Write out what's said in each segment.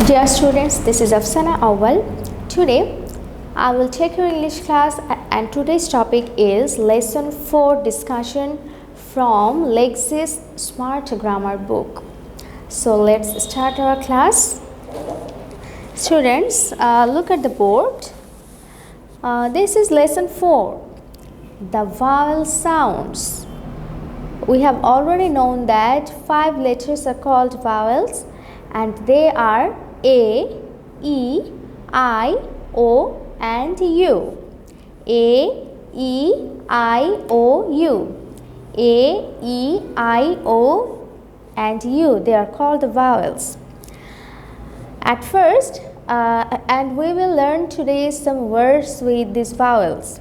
Dear students, this is Afsana Awal. Today I will take your English class and today's topic is Lesson 4 discussion from Lesix Smart Grammar book. So let's start our class. Students, look at the board. This is Lesson 4, the vowel sounds. We have already known that 5 letters are called vowels and they are A, E, I, O and U. A, E, I, O, U. A, E, I, O and U. They are called the vowels. At first, and we will learn today some words with these vowels.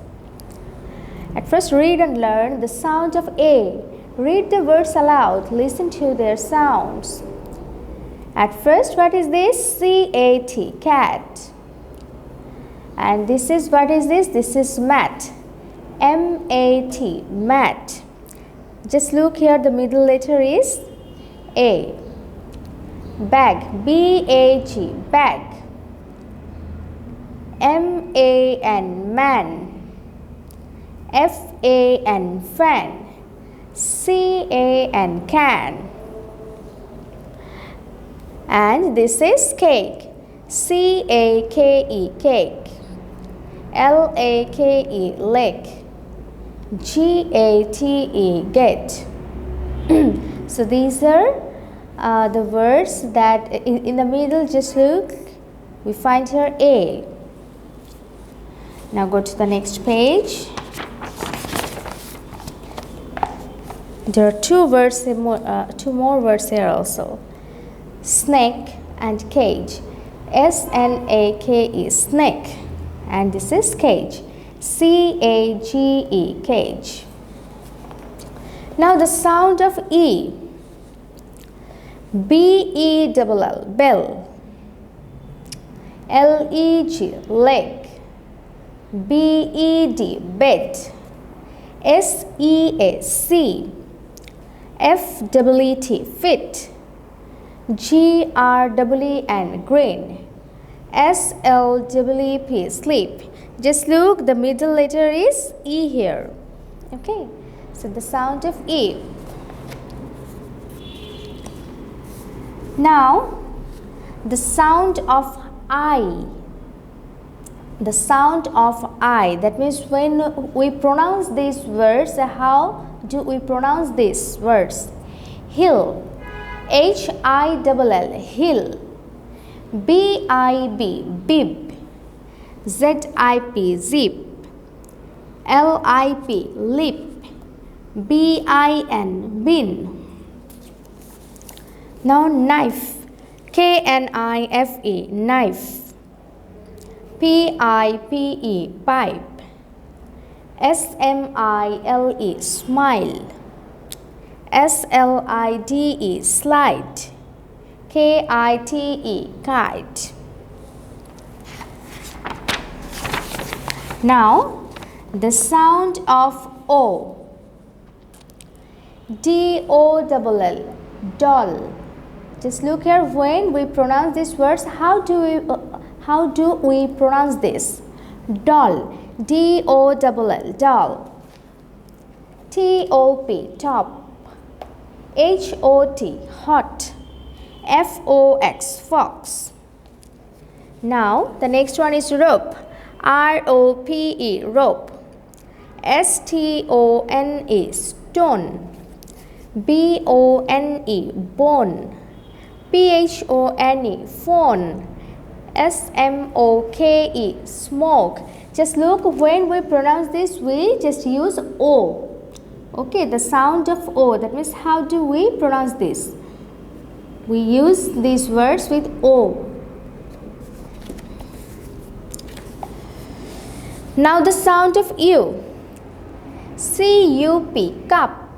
At first, read and learn the sound of A. Read the words aloud. Listen to their sounds. At first, what is this? C-A-T, cat. And this is, what is this? This is mat. M-A-T, mat. Just look here, the middle letter is A. Bag, B-A-G, bag. M-A-N, man. F-A-N, fan. C-A-N, can. And this is cake. C-A-K-E, cake. L-A-K-E, leg. G-A-T-E, get. So these are the words that in the middle, just look, we find here A. Now go to the next page. There are two more words here also. Snake and cage. S-N-A-K-E, snake. And this is cage. C-A-G-E, cage. Now the sound of E. B-E-L-L, bell. L-E-G, leg. B-E-D, bed. S-E-A-C. F-E-E-T, fit. G-R-E-E-N, green. S-L-E-E-P, sleep. Just look, the middle letter is E here. Okay, so the sound of E. Now, the sound of I. The sound of I. That means when we pronounce these words, how do we pronounce these words? Hill. H-I-L-L, hill. B-I-B, bib. Z-I-P, zip. L-I-P, lip. B-I-N, bin. Now knife. K-N-I-F-E, knife. P-I-P-E, pipe. S-M-I-L-E, smile. S-L-I-D-E, slide. K-I-T-E, kite. Now, the sound of O. D-O-L-L, doll. Just look here, when we pronounce these words, how do we pronounce this? Doll. D-O-L-L, doll. T-O-P, top. H-O-T, hot. F-O-X, fox. Now, the next one is rope. R-O-P-E, rope. S-T-O-N-E, stone. B-O-N-E, bone. P-H-O-N-E, phone. S-M-O-K-E, smoke. Just look, when we pronounce this, we just use O. Okay, the sound of O. That means, how do we pronounce this? We use these words with O. Now the sound of U. C-U-P, cup.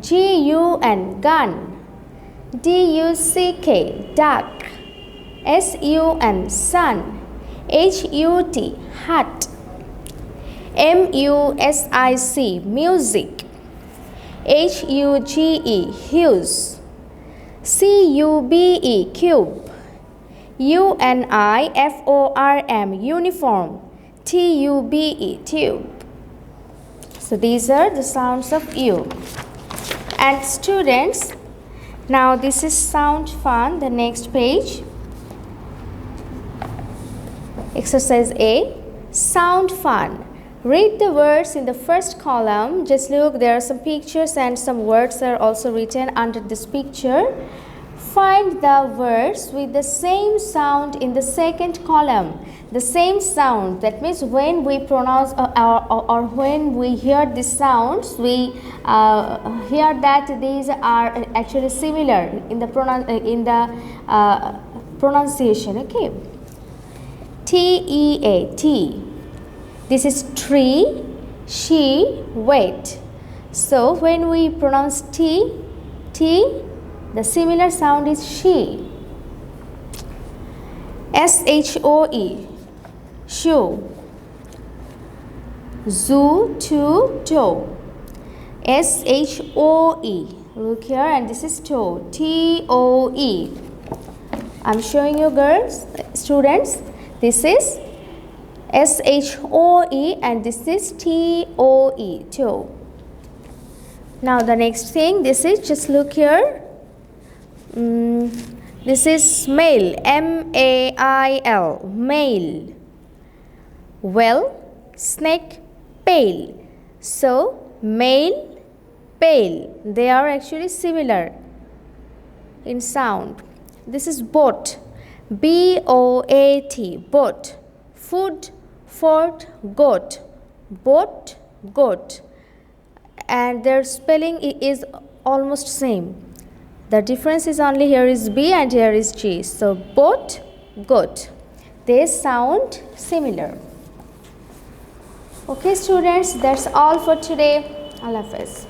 G-U-N, gun. D-U-C-K, duck. S-U-N, sun. H-U-T, hut. M-U-S-I-C, music. H-U-G-E, hues. C-U-B-E, cube. uniform, uniform. tube, tube. So these are the sounds of U. And students, now this is sound fun. The next page. Exercise A, sound fun. Read the words in the first column. Just look, there are some pictures and some words are also written under this picture. Find the words with the same sound in the second column. The same sound, that means when we pronounce or when we hear these sounds, we hear that these are actually similar in the pronunciation. Okay. T-E-A, tea. This is tree, she, wait. So when we pronounce T, the similar sound is she. S-H-O-E, shoe. Zoo, to, toe. S-H-O-E, look here, and this is toe. T-O-E. I'm showing you girls, students, this is S-H-O-E and this is T-O-E, toe. Now the next thing, this is, just look here. This is male, M-A-I-L, male. Well, snake, pale. So, male, pale. They are actually similar in sound. This is boat, B-O-A-T, boat. Food, fort, goat. Boat, goat. And their spelling is almost same. The difference is only here is B and here is G. So, boat, goat. They sound similar. Okay students, that's all for today. Allah Hafiz.